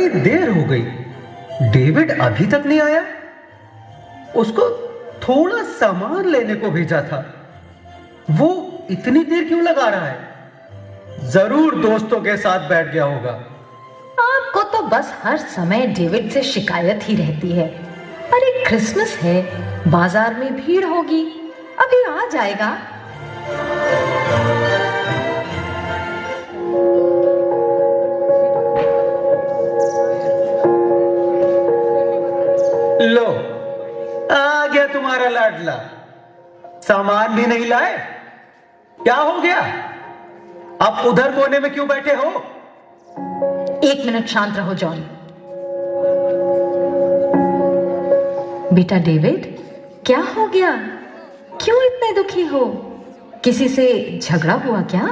बड़ी देर हो गई, डेविड अभी तक नहीं आया। उसको थोड़ा सामान लेने को भेजा था, वो इतनी देर क्यों लगा रहा है? जरूर दोस्तों के साथ बैठ गया होगा। आपको तो बस हर समय डेविड से शिकायत ही रहती है। अरे क्रिसमस है, बाजार में भीड़ होगी, अभी आ जाएगा। लो, आ गया तुम्हारा लाडला। सामान भी नहीं लाए? क्या हो गया? आप उधर कोने में क्यों बैठे हो? 1 मिनट शांत रहो जॉन। बेटा डेविड, क्या हो गया? क्यों इतने दुखी हो? किसी से झगड़ा हुआ क्या?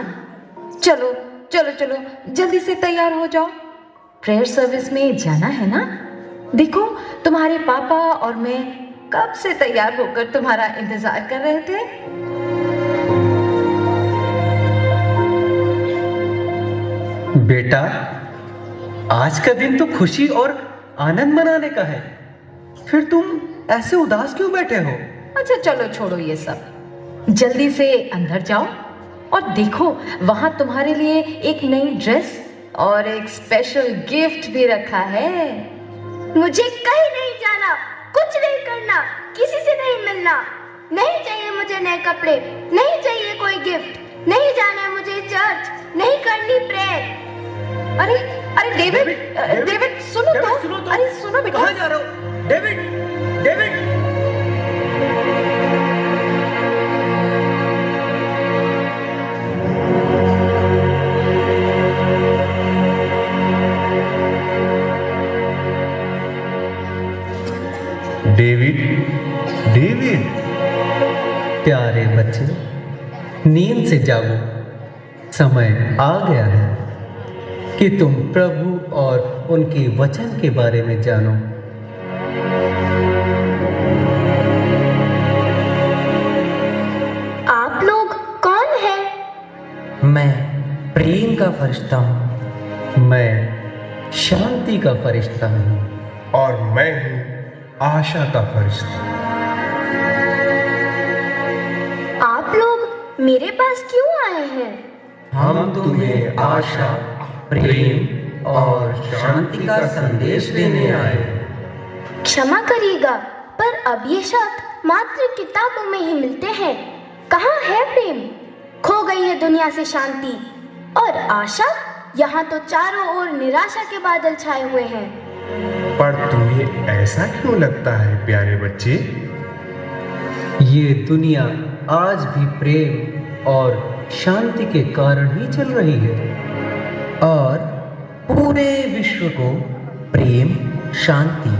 चलो चलो चलो, जल्दी से तैयार हो जाओ, प्रेयर सर्विस में जाना है ना। देखो, तुम्हारे पापा और मैं कब से तैयार होकर तुम्हारा इंतजार कर रहे थे। बेटा, आज का दिन तो खुशी और आनंद मनाने का है, फिर तुम ऐसे उदास क्यों बैठे हो? अच्छा चलो छोड़ो ये सब, जल्दी से अंदर जाओ और देखो, वहां तुम्हारे लिए एक नई ड्रेस और एक स्पेशल गिफ्ट भी रखा है। मुझे कहीं नहीं जाना, कुछ नहीं करना, किसी से नहीं मिलना, नहीं चाहिए मुझे नए कपड़े, नहीं चाहिए कोई गिफ्ट, नहीं जाना है मुझे चर्च, नहीं करनी प्रेयर। अरे अरे डेविड, डेविड सुनो तो। अरे सुनो बेटा। कहाँ जा रहे हो? David, David. डेविड, डेविड, प्यारे बच्चे, नींद से जागो। समय आ गया है कि तुम प्रभु और उनके वचन के बारे में जानो। आप लोग कौन हैं? मैं प्रेम का फरिश्ता हूँ। मैं शांति का फरिश्ता हूँ। और मैं हूँ आशा का फरिश्ता। आप लोग मेरे पास क्यों आए हैं? हम तुम्हें आशा, प्रेम और शांति का संदेश देने आए। क्षमा करिएगा, पर अब ये शब्द मात्र किताबों में ही मिलते हैं। कहाँ है प्रेम? खो गई है दुनिया से शांति। और आशा? यहाँ तो चारों ओर निराशा के बादल छाए हुए हैं। पर तुम्हें ऐसा क्यों लगता है प्यारे बच्चे? ये दुनिया आज भी प्रेम और शांति के कारण ही चल रही है। और पूरे विश्व को प्रेम, शांति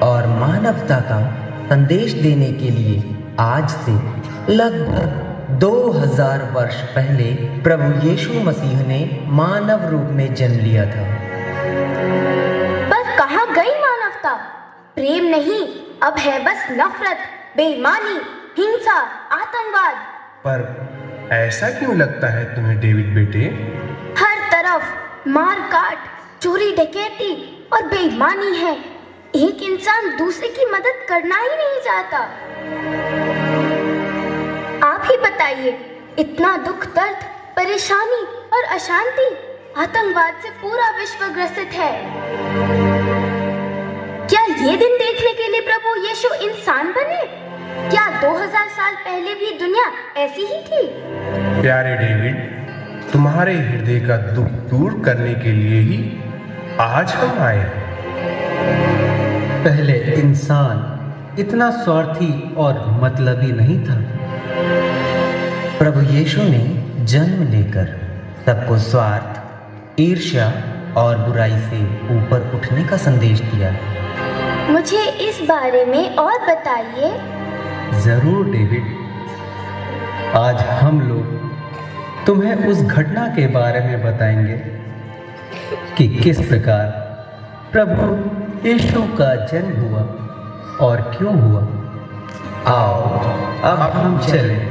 और मानवता का संदेश देने के लिए आज से लगभग 2000 वर्ष पहले प्रभु यीशु मसीह ने मानव रूप में जन्म लिया था। पर कहाँ गई मानवता? प्रेम नहीं, अब है बस नफरत, बेईमानी, हिंसा, आतंकवाद। पर ऐसा क्यों लगता है तुम्हें डेविड बेटे? हर तरफ मार काट, चोरी डकैती और बेईमानी है। एक इंसान दूसरे की मदद करना ही नहीं चाहता। आप ही बताइए, इतना दुख, दर्द, परेशानी और अशांति, आतंकवाद से पूरा विश्व ग्रसित है। क्या ये दिन देखने के लिए प्रभु यीशु इंसान बने? क्या 2000 साल पहले भी दुनिया ऐसी ही थी? प्यारे डेविड, तुम्हारे हृदय का दुख दूर करने के लिए ही आज हम आए हैं। पहले इंसान इतना स्वार्थी और मतलबी नहीं था। प्रभु यीशु ने जन्म लेकर सबको स्वार्थ, ईर्ष्या और बुराई से ऊपर उठने का संदेश दिया। मुझे इस बारे में और बताइए। जरूर डेविड, आज हम लोग तुम्हें उस घटना के बारे में बताएंगे कि किस प्रकार प्रभु यीशु का जन्म हुआ और क्यों हुआ। आओ अब हम चलें।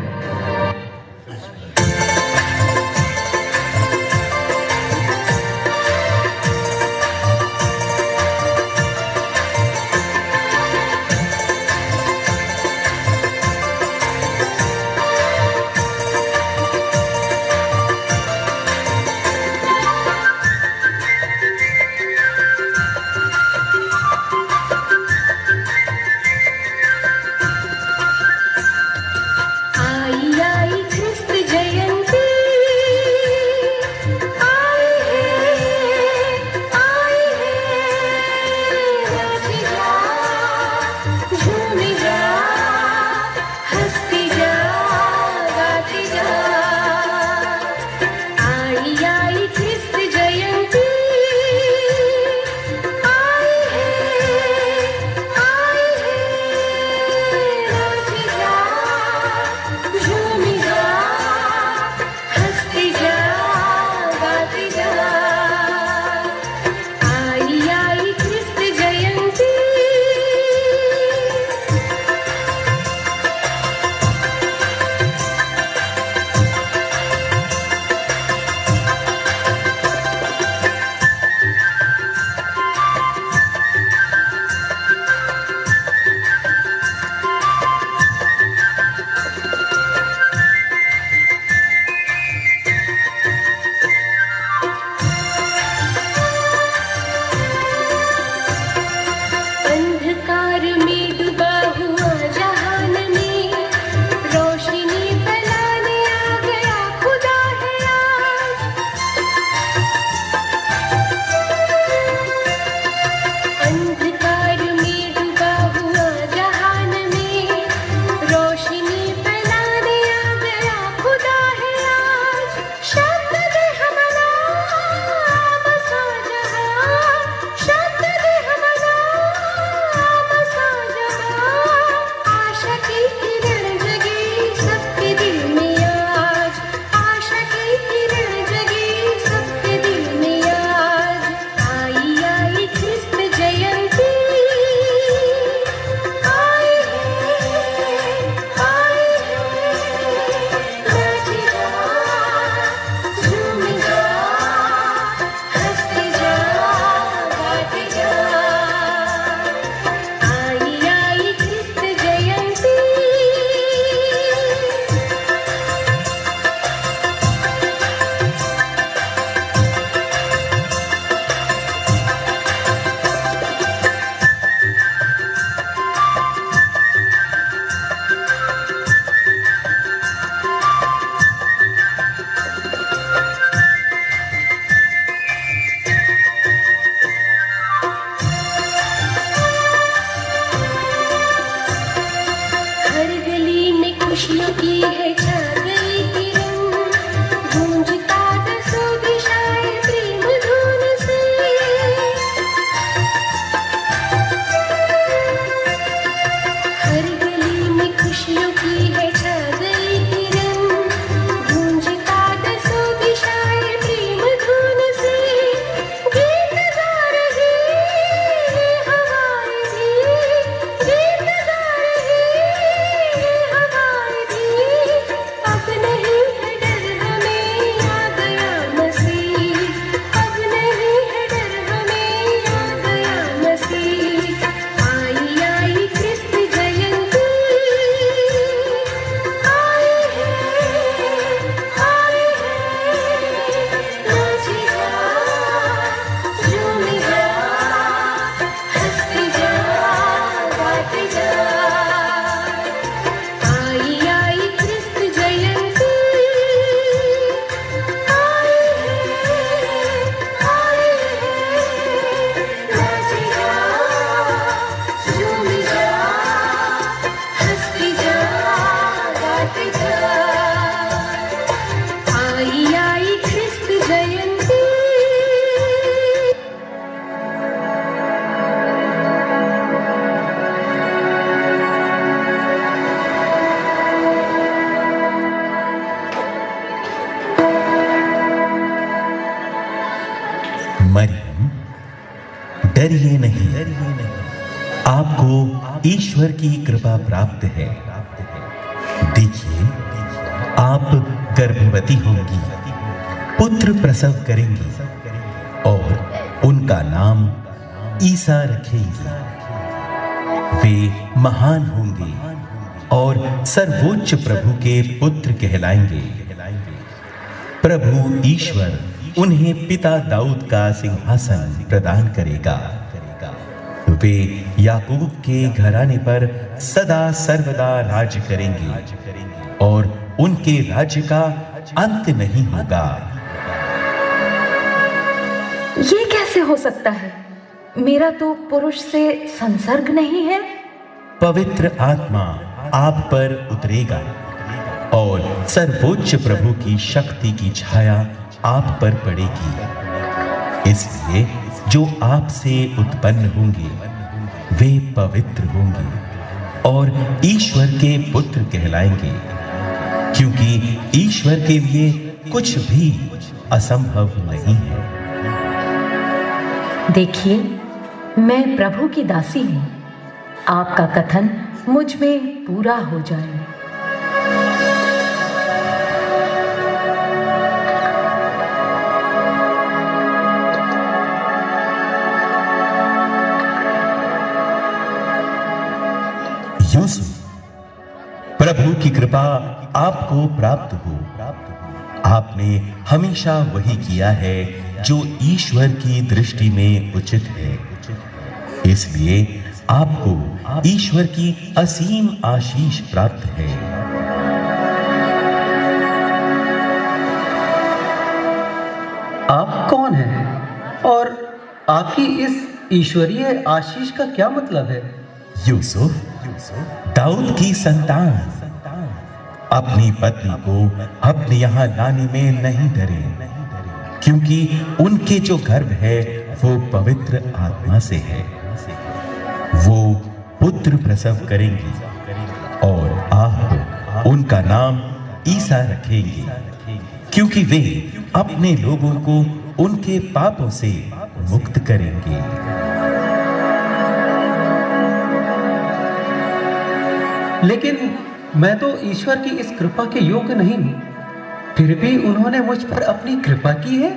मरियम, डरिए नहीं, आपको ईश्वर की कृपा प्राप्त है। देखिए, आप गर्भवती होंगी, पुत्र प्रसव करेंगी और उनका नाम ईसा रखेंगी। वे महान होंगे और सर्वोच्च प्रभु के पुत्र कहलाएंगे। प्रभु ईश्वर उन्हें पिता दाऊद का सिंहासन प्रदान करेगा। वे याकूब के घराने पर सदा सर्वदा राज्य करेंगे और उनके राज्य का अंत नहीं होगा। ये कैसे हो सकता है? मेरा तो पुरुष से संसर्ग नहीं है। पवित्र आत्मा आप पर उतरेगा और सर्वोच्च प्रभु की शक्ति की छाया आप पर पड़ेगी। इसलिए जो आपसे उत्पन्न होंगे वे पवित्र होंगे और ईश्वर के पुत्र कहलाएंगे, क्योंकि ईश्वर के लिए कुछ भी असंभव नहीं है। देखिए, मैं प्रभु की दासी हूँ, आपका कथन मुझ में पूरा हो जाए। यूसुफ, प्रभु की कृपा आपको प्राप्त हो। आपने हमेशा वही किया है जो ईश्वर की दृष्टि में उचित है, इसलिए आपको ईश्वर की असीम आशीष प्राप्त है। आप कौन हैं और आपकी इस ईश्वरीय आशीष का क्या मतलब है? यूसुफ, दाऊद की संतान, अपनी पत्नी को अपने यहां लाने में नहीं डरे, क्योंकि उनके जो गर्भ है वो पवित्र आत्मा से है। वो पुत्र प्रसव करेंगी और आप उनका नाम ईसा रखेंगे, क्योंकि वे अपने लोगों को उनके पापों से मुक्त करेंगे। लेकिन मैं तो ईश्वर की इस कृपा के योग्य नहीं हूं, फिर भी उन्होंने मुझ पर अपनी कृपा की है।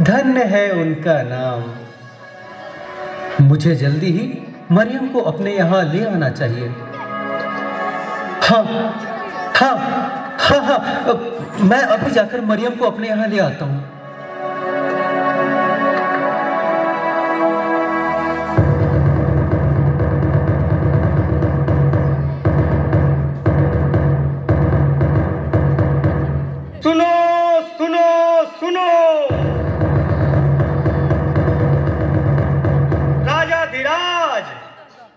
धन्य है उनका नाम। मुझे जल्दी ही मरियम को अपने यहाँ ले आना चाहिए। हाँ हाँ हाँ हाँ, मैं अभी जाकर मरियम को अपने यहाँ ले आता हूँ। सुनो सुनो सुनो, राजाधिराज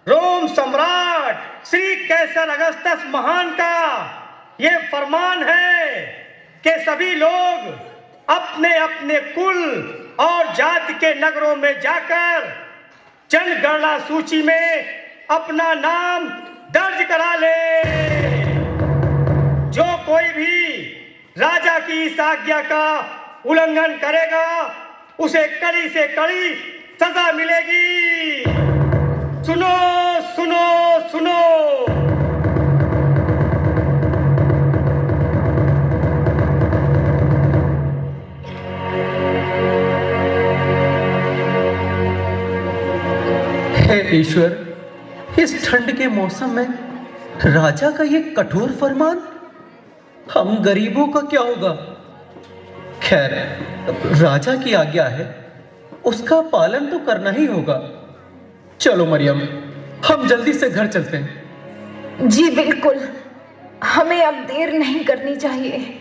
रोम सम्राट श्री कैसर अगस्तस महान का ये फरमान है कि सभी लोग अपने अपने कुल और जाति के नगरों में जाकर जनगणना सूची में अपना नाम दर्ज करा ले। जो कोई भी राजा की इस आज्ञा का उल्लंघन करेगा उसे कड़ी से कड़ी सजा मिलेगी। सुनो सुनो सुनो, हे ईश्वर, इस ठंड के मौसम में राजा का ये कठोर फरमान, हम गरीबों का क्या होगा? खैर, राजा की आज्ञा है, उसका पालन तो करना ही होगा। चलो मरियम, हम जल्दी से घर चलते हैं। जी बिल्कुल, हमें अब देर नहीं करनी चाहिए।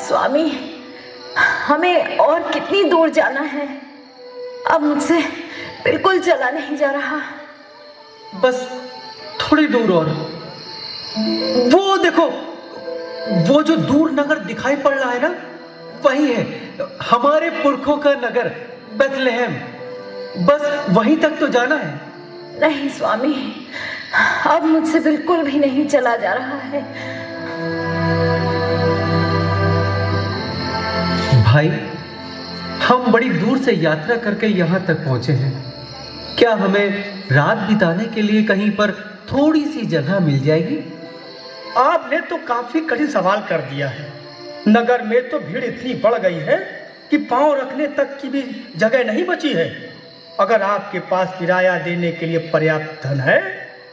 स्वामी, हमें और कितनी दूर जाना है? अब मुझसे बिल्कुल चला नहीं जा रहा। बस थोड़ी दूर और। वो देखो, वो जो दूर नगर दिखाई पड़ रहा है ना, वही है हमारे पुरखों का नगर बेथलेहम। बस वहीं तक तो जाना है। नहीं स्वामी, अब मुझसे बिल्कुल भी नहीं चला जा रहा है। भाई, हम बड़ी दूर से यात्रा करके यहाँ तक पहुँचे हैं। क्या हमें रात बिताने के लिए कहीं पर थोड़ी सी जगह मिल जाएगी? आपने तो काफी कठिन सवाल कर दिया है। नगर में तो भीड़ इतनी बढ़ गई है कि पांव रखने तक की भी जगह नहीं बची है। अगर आपके पास किराया देने के लिए पर्याप्त धन है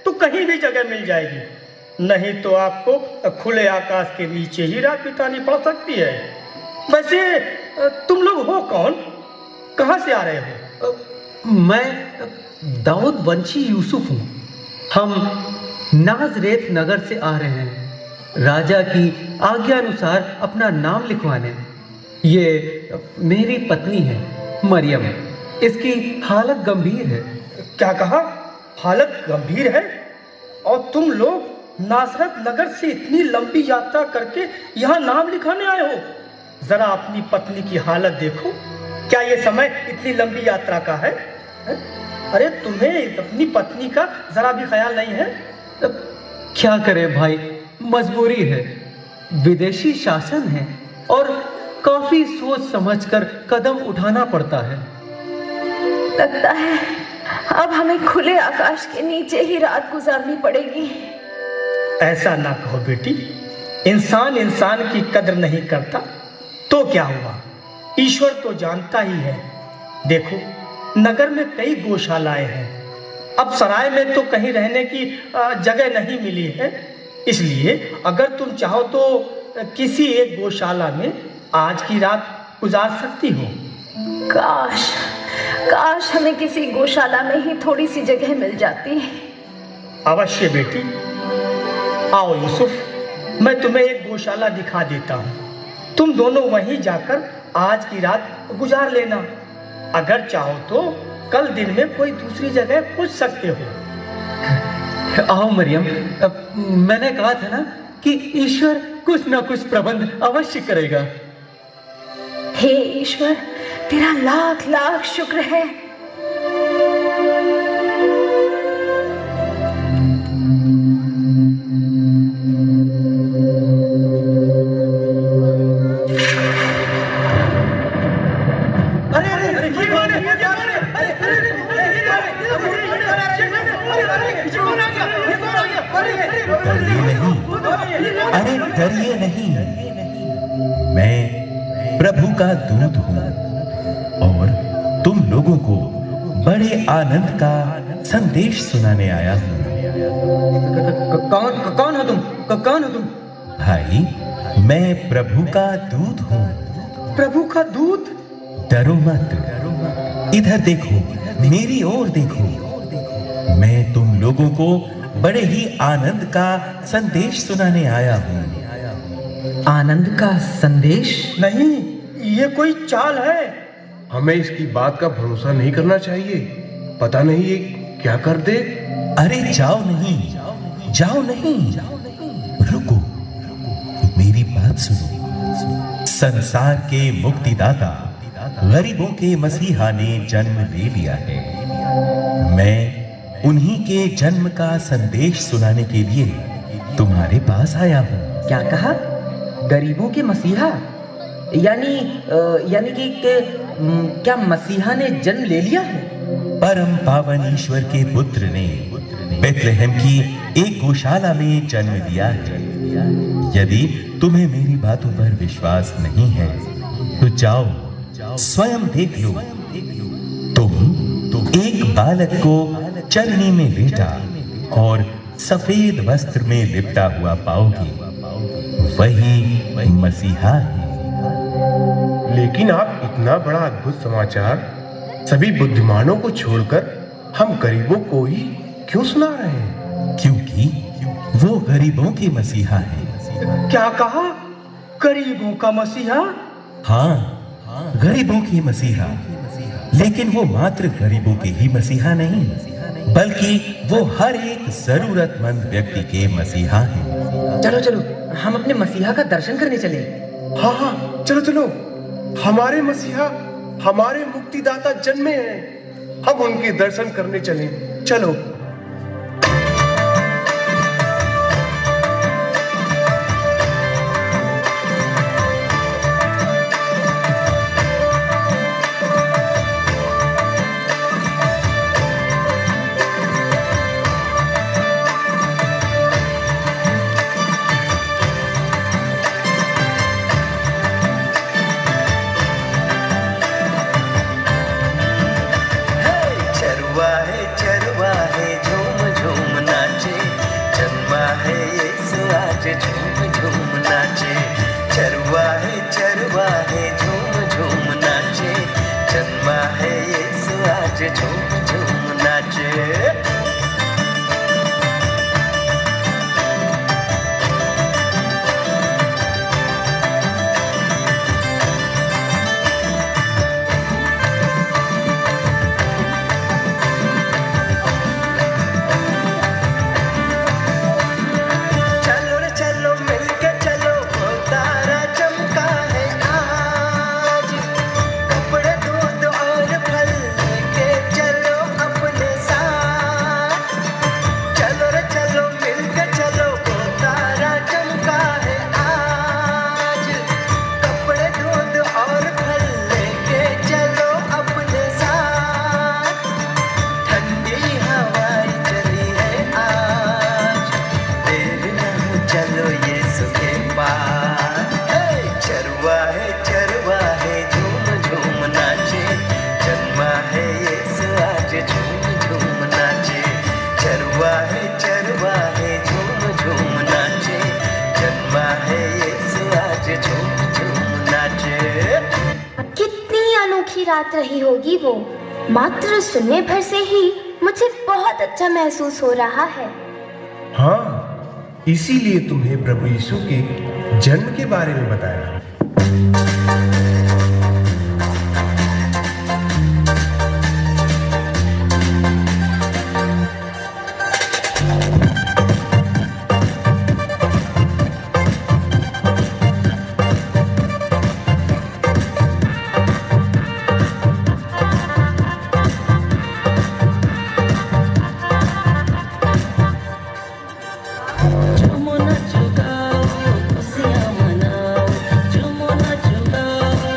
तो कहीं भी जगह मिल जाएगी, नहीं तो आपको खुले आकाश के नीचे ही रात बितानी पड़ सकती है। वैसे तुम लोग हो कौन, कहाँ से आ रहे हो? मैं दाऊद वंशी यूसुफ हूँ। हम नाजरेत नगर से आ रहे हैं, राजा की आज्ञा अनुसार अपना नाम लिखवाने। ये मेरी पत्नी है मरियम। इसकी हालत गंभीर है। क्या कहा? हालत गंभीर है? और तुम लोग नासरत नगर से इतनी लंबी यात्रा करके यहाँ नाम लिखाने आए हो? जरा अपनी पत्नी की हालत देखो। क्या ये समय इतनी लंबी यात्रा का है? अरे तुम्हें अपनी पत्नी का जरा भी ख्याल नहीं है? क्या करे भाई, मजबूरी है। विदेशी शासन है और काफी सोच समझकर कदम उठाना पड़ता है। लगता है अब हमें खुले आकाश के नीचे ही रात गुजारनी पड़ेगी। ऐसा ना कहो बेटी, इंसान इंसान की कदर नहीं करता तो क्या हुआ, ईश्वर तो जानता ही है। देखो, नगर में कई गौशालाएं हैं। अब सराय में तो कहीं रहने की जगह नहीं मिली है, इसलिए अगर तुम चाहो तो किसी एक गौशाला में आज की रात गुजार सकती हो। काश काश हमें किसी गौशाला में ही थोड़ी सी जगह मिल जाती। अवश्य बेटी, आओ यूसुफ, मैं तुम्हें एक गौशाला दिखा देता हूँ। तुम दोनों वहीं जाकर आज की रात गुजार लेना। अगर चाहो तो कल दिन में कोई दूसरी जगह खोज सकते हो। आओ मरियम, मैंने कहा था ना कि ईश्वर कुछ ना कुछ प्रबंध अवश्य करेगा। हे ईश्वर, तेरा लाख लाख शुक्र है। अरे डरिए नहीं, मैं प्रभु का दूत हूं और तुम लोगों को बड़े आनंद का संदेश सुनाने आया हूं। कौन हो तुम? कौन हो तुम? भाई, मैं प्रभु का दूत हूं। प्रभु का दूत? डरो मत, इधर देखो, मेरी ओर देखो। मैं तुम लोगों को बड़े ही आनंद का संदेश सुनाने आया हूं। आनंद का संदेश? नहीं, ये कोई चाल है। हमें इसकी बात का भरोसा नहीं करना चाहिए। पता नहीं ये क्या कर दे। अरे जाओ नहीं, जाओ नहीं, रुको, मेरी बात सुनो। संसार के मुक्तिदाता, गरीबों के मसीहा ने जन्म ले लिया है। मैं उन्हीं के जन्म का संदेश सुनाने के लिए तुम्हारे पास आया हूं। क्या कहा? गरीबों के मसीहा? यानी कि क्या मसीहा ने जन्म ले लिया है? परम पावन ईश्वर के पुत्र ने बेथलेहम की एक गौशाला में जन्म लिया है। यदि तुम्हें मेरी बातों पर विश्वास नहीं है तो जाओ, स्वयं देख लो। तुम एक बालक को चरनी में लेटा और सफेद वस्त्र में लिपटा हुआ पाओगे। वही मसीहा है। लेकिन आप इतना बड़ा अद्भुत समाचार सभी बुद्धिमानों को छोड़कर हम गरीबों को ही क्यों सुना रहे हैं? क्योंकि वो गरीबों के मसीहा है। क्या कहा? गरीबों का मसीहा? हाँ, गरीबों के मसीहा। लेकिन वो मात्र गरीबों के ही मसीहा नहीं, बल्कि वो हर एक जरूरतमंद व्यक्ति के मसीहा हैं। चलो चलो, हम अपने मसीहा का दर्शन करने चले। हाँ हाँ, चलो चलो, हमारे मसीहा, हमारे मुक्तिदाता जन्मे हैं, हम उनके दर्शन करने चलें। चलो। चरवाहे चरवाहे झूम झूम नाचे, जन्मा है यीशु आज झूम झूम नाचे। चरवाहे चरवाहे झूम झूम नाचे, जन्मा है यीशु आज झूम झूम नाचे। चरवाहे चरवाहे झूम झूम नाचे, जन्मा है यीशु आज झूम झूम नाचे। कितनी अनोखी रात रही होगी वो। मात्र सुनने भर से ही मुझे बहुत अच्छा महसूस हो रहा है। हाँ, इसीलिए तुम्हें प्रभु यीशु के जन्म के बारे में बताया। झूमो नाचो गाओ, खुशियाँ मनाओ, झूमो नाचो गाओ,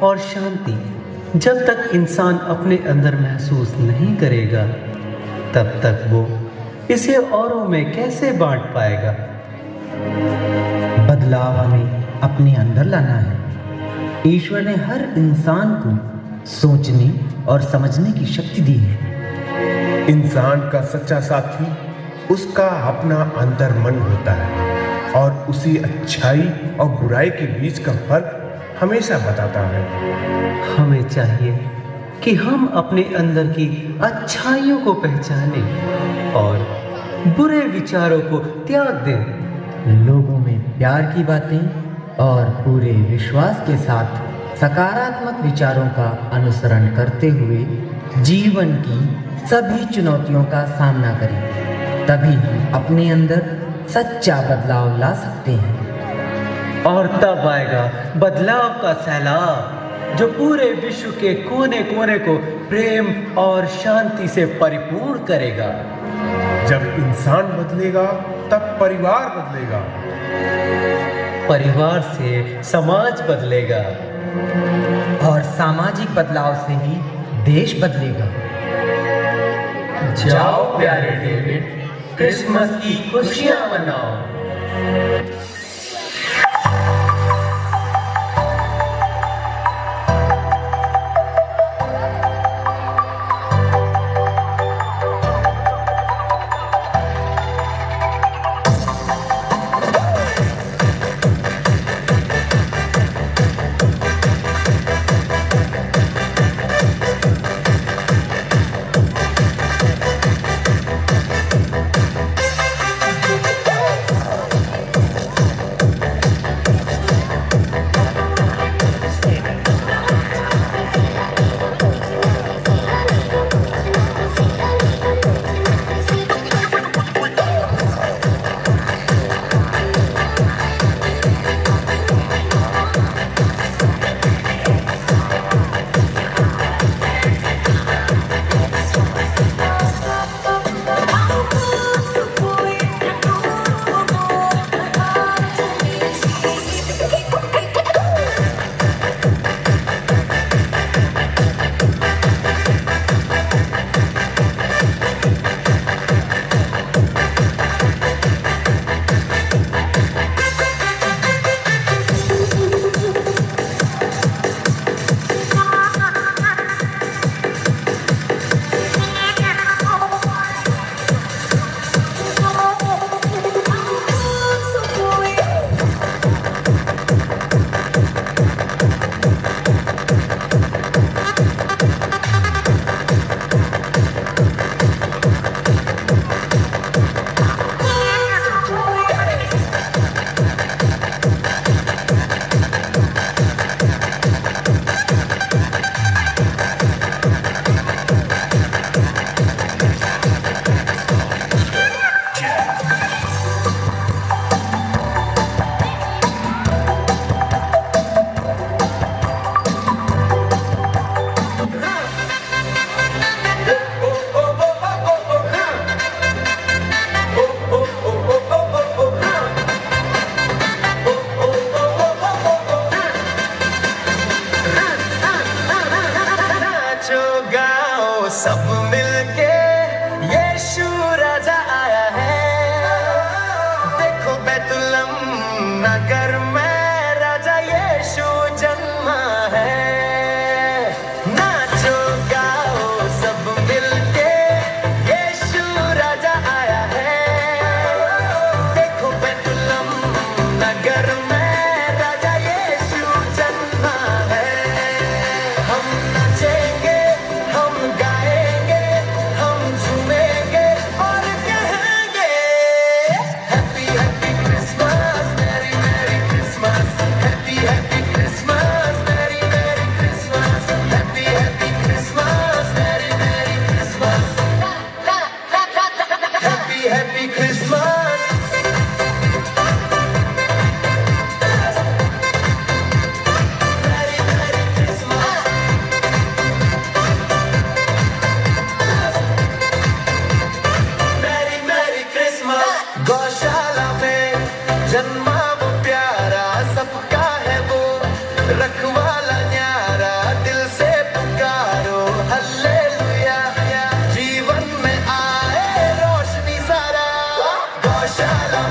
और शांति जब तक इंसान अपने अंदर महसूस नहीं करेगा, तब तक वो इसे औरों में कैसे बांट पाएगा। बदलाव हमें अपने अंदर लाना है। ईश्वर ने हर इंसान को सोचने और समझने की शक्ति दी है। इंसान का सच्चा साथी उसका अपना अंतर मन होता है और उसी अच्छाई और बुराई के बीच का फर्क हमेशा बताता है। हमें चाहिए कि हम अपने अंदर की अच्छाइयों को पहचानें और बुरे विचारों को त्याग दें। लोगों में प्यार की बातें और पूरे विश्वास के साथ सकारात्मक विचारों का अनुसरण करते हुए जीवन की सभी चुनौतियों का सामना करें। तभी हम अपने अंदर सच्चा बदलाव ला सकते हैं। और तब आएगा बदलाव का सैलाब जो पूरे विश्व के कोने कोने को प्रेम और शांति से परिपूर्ण करेगा। जब इंसान बदलेगा तब परिवार बदलेगा, परिवार से समाज बदलेगा और सामाजिक बदलाव से ही देश बदलेगा। जाओ प्यारे डेविड, क्रिसमस की खुशियां मनाओ।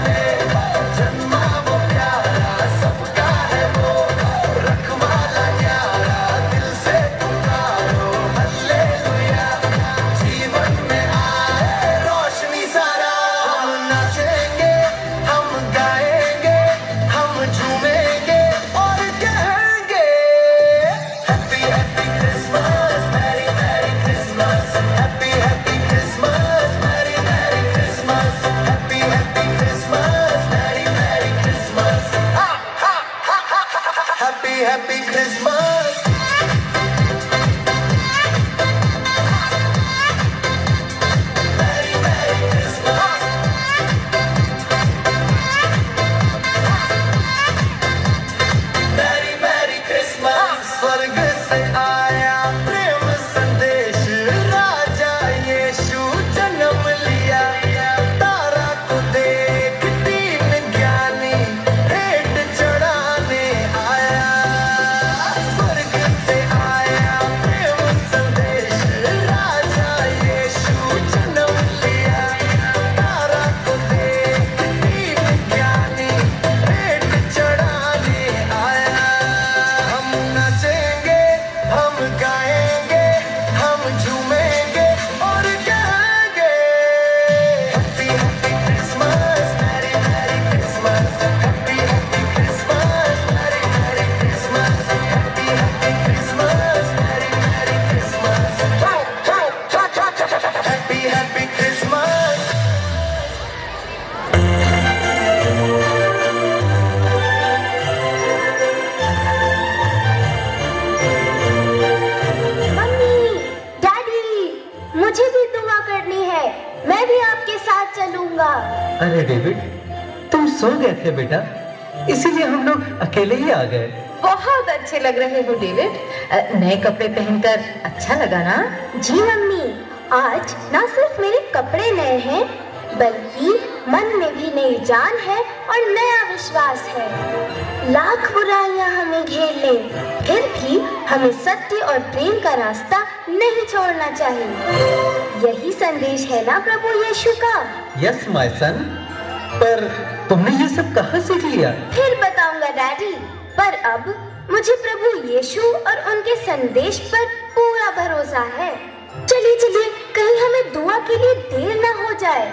में जन्मा वो प्यारा सबका है वो रखवाला न्यारा दिल से पुकारो हल्लेलुया जीवन में आए रोशनी सारा हम नाचेंगे हम गाएंगे हम झूमेंगे और कहेंगे happy happy Christmas Mary merry Christmas happy happy Christmas Mary merry Christmas happy happy Christmas Mary merry Christmas happy happy Christmas Mary merry Christmas Mary merry Christmas स्वर्ग से आया प्रेम संदेश राजा यीशु जन्म लिया तारा को देख तीन ज्ञानी भेंट चढ़ाने आया स्वर्ग से आया प्रेम संदेश राजा यीशु जन्म लिया तारा को देख तीन ज्ञानी भेंट चढ़ाने आया हम नाचेंगे हम गाएंगे हम झूमेंगे और गाएंगे happy happy Christmas Mary merry Christmas happy happy Christmas Mary merry Christmas happy happy Christmas Mary merry Christmas happy happy Christmas mummy, daddy, मुझे भी दुआ करनी है। मैं भी आपके साथ चलूंगा। अरे डेविड, तुम सो गए थे बेटा, इसीलिए हम लोग अकेले ही आ गए। बहुत अच्छे लग रहे हो डेविड। नए कपड़े पहनकर अच्छा लगा ना? जी मम्मी, आज ना सिर्फ मेरे कपड़े नए हैं, बल्कि मन में भी नई जान है और नया विश्वास है। लाख बुराइयां हमें घेर ले, फिर भी हमें सत्य और प्रेम का रास्ता नहीं छोड़ना चाहिए। यही संदेश है ना प्रभु यीशु का? यस माय सन, पर तुमने ये सब कहाँ सीख लिया? फिर बताऊंगा डैडी, पर अब मुझे प्रभु यीशु और उनके संदेश पर पूरा भरोसा है। चलिए चलिए, कहीं हमें दुआ के लिए देर ना हो जाए।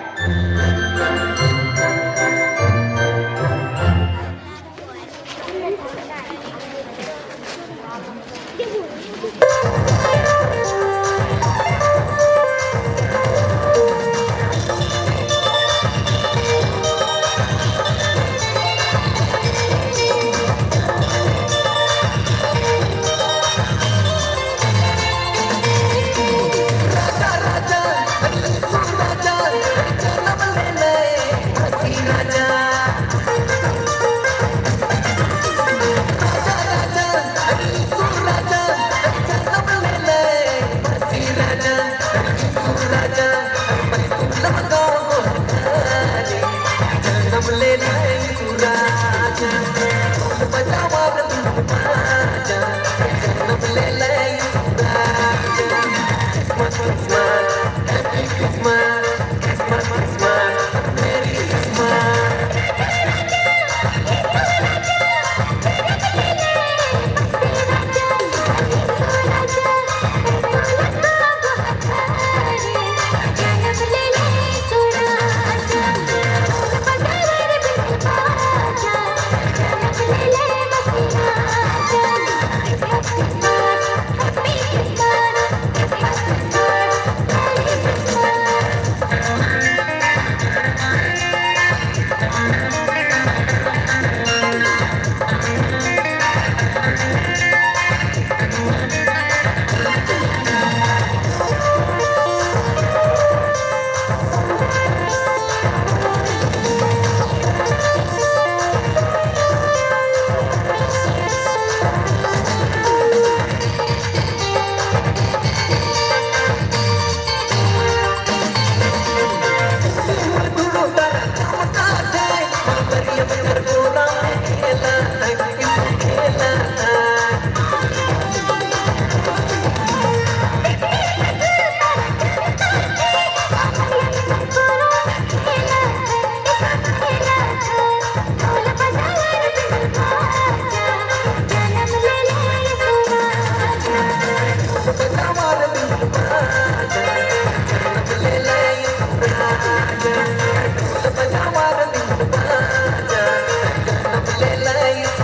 इस